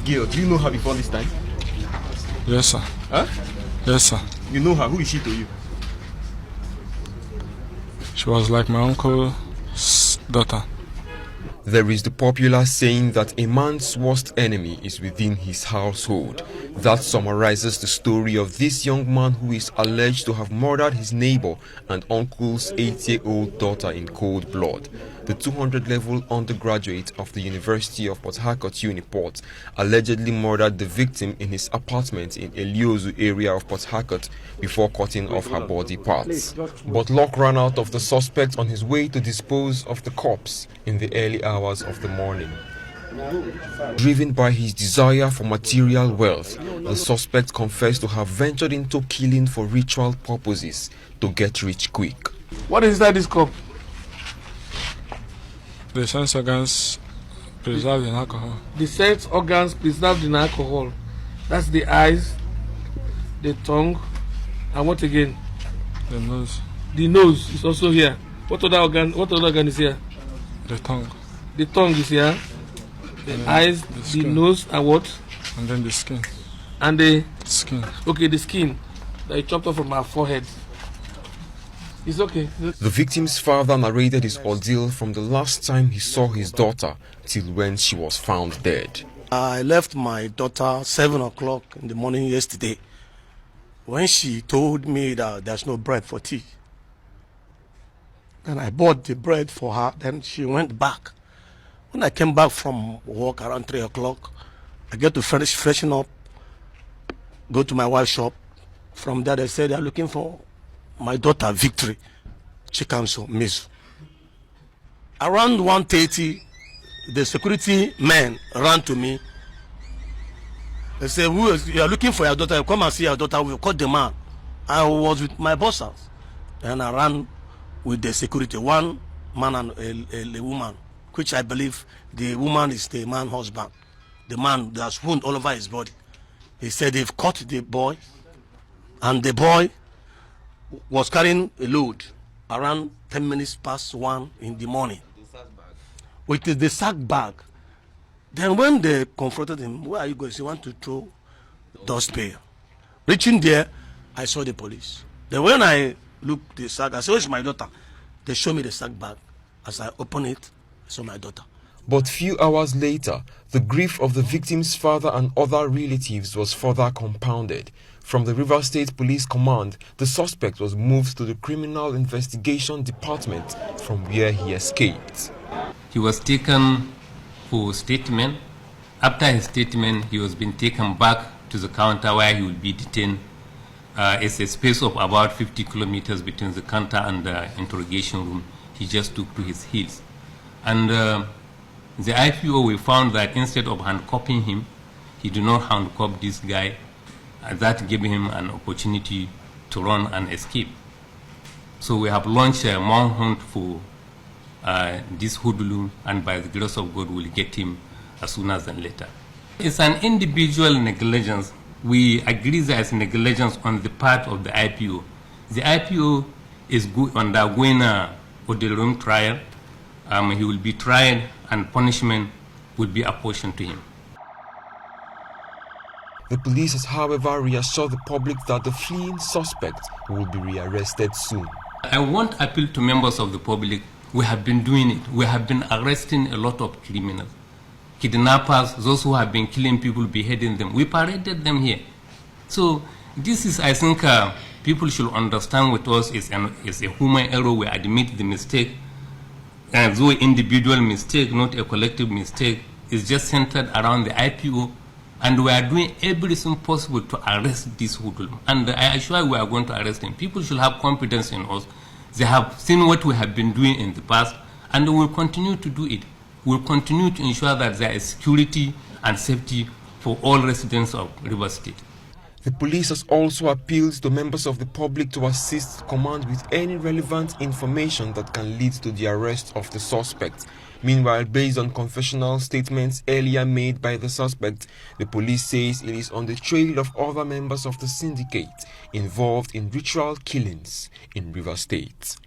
girl, do you know her before this time? Yes, sir. Huh? Yes, sir. You know her. Who is she to you? She was like my uncle's daughter. There is the popular saying that a man's worst enemy is within his household. That summarizes the story of this young man who is alleged to have murdered his neighbor and uncle's 8-year-old daughter in cold blood. The 200-level undergraduate of the University of Port Harcourt Uniport allegedly murdered the victim in his apartment in Eliozu area of Port Harcourt before cutting off her body parts. But luck ran out of the suspect on his way to dispose of the corpse in the early hours of the morning. Driven by his desire for material wealth, the suspect confessed to have ventured into killing for ritual purposes to get rich quick. What is inside this cup? The sense organs preserved in alcohol. The sense organs preserved in alcohol. That's the eyes, the tongue, and what again? The nose. The nose is also here. What other organ? What other organ is here? The tongue. The tongue is here. The eyes, the nose, and what? And then the skin. And the skin. Okay, the skin that you chopped off from our forehead. It's okay. The victim's father narrated his ordeal from the last time he saw his daughter till when she was found dead. I left my daughter 7 o'clock in the morning yesterday when she told me that there's no bread for tea. Then I bought the bread for her, then she went back. When I came back from work around 3 o'clock, I get to freshen up, go to my wife's shop. From there they said they're looking for my daughter Victory Chikamso Mizu. Around 1:30, the security men ran to me. They said, you are looking for your daughter, come and see your daughter, we'll call the man. I was with my bosses. And I ran with the security, one man and a woman, which I believe the woman is the man's husband. The man, there's wound all over his body. He said they've caught the boy, and the boy was carrying a load around 10 minutes past 1 in the morning with the sack bag. Then when they confronted him, where are you going? He want to throw dust pail. Reaching there, I saw the police. Then when I looked the sack, I said, where's my daughter? They showed me the sack bag. As I opened it, I saw my daughter. But few hours later, the grief of the victim's father and other relatives was further compounded. From the Rivers State Police Command, the suspect was moved to the Criminal Investigation Department from where he escaped. He was taken for statement. After his statement, he was being taken back to the counter where he will be detained. It's a space of about 50 kilometers between the counter and the interrogation room. He just took to his heels. And the IPO, we found that instead of handcuffing him, he did not handcuff this guy. That gave him an opportunity to run and escape. So we have launched a manhunt for this hoodlum, and by the grace of God, we'll get him as soon as and later. It's an individual negligence. We agree there is negligence on the part of the IPO. The IPO is undergoing a ordeal trial. He will be tried, and punishment will be apportioned to him. The police has, however, reassured the public that the fleeing suspect will be rearrested soon. I want to appeal to members of the public. We have been doing it. We have been arresting a lot of criminals, kidnappers, those who have been killing people, beheading them. We paraded them here. So this is, I think, people should understand with us is a human error. We admit the mistake. And though individual mistake, not a collective mistake, is just centered around the IPO. And we are doing everything possible to arrest this hoodlum. And I assure you we are going to arrest him. People should have confidence in us. They have seen what we have been doing in the past, and we will continue to do it. We will continue to ensure that there is security and safety for all residents of Rivers State. The police has also appealed to members of the public to assist the command with any relevant information that can lead to the arrest of the suspect. Meanwhile, based on confessional statements earlier made by the suspect, the police says it is on the trail of other members of the syndicate involved in ritual killings in Rivers State.